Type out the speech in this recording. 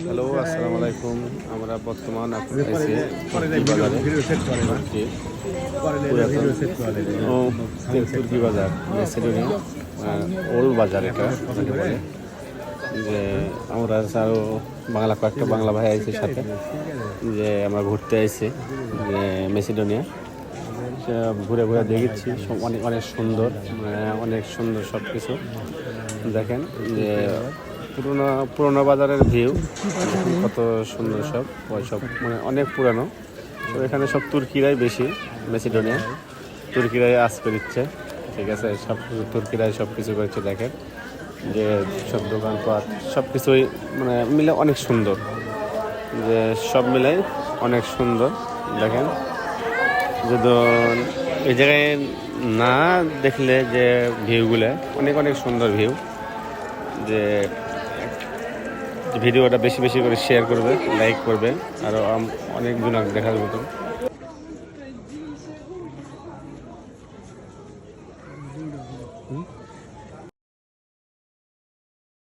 Hello, আসসালামু আলাইকুম। আমরা বর্তমান আছি তুর্কি বাজারে। তুর্কি বাজার মেসিডোনিয়া ওল্ড বাজার, এটা যাকে বলে। যে আমরা আরও কয়েকটা বাংলা ভাই আইছে সাথে, যে আমরা ঘুরতে আইছি যে মেসিডোনিয়া। ঘুরে ঘুরে দেখেছি, অনেক অনেক সুন্দর, অনেক সুন্দর সব কিছু। দেখেন যে পুরোনো বাজারের ভিউ কত সুন্দর, সব অনেক পুরানো। তো এখানে সব তুর্কিরাই বেশি, মেসিডোনিয়া তুর্কিরাই করে দিচ্ছে, ঠিক আছে। সব তুর্কিরাই সব কিছু করছে। দেখেন যে সব দোকানপাট সব কিছুই মিলে অনেক সুন্দর, যে সব মিলাই অনেক সুন্দর। দেখেন যদি এই জায়গায় না দেখলে যে ভিউগুলো অনেক অনেক সুন্দর ভিউ, যে ভিডিওটা বেশি বেশি করে শেয়ার করবে, লাইক করবে, আরও অনেকজন দেখার মতো।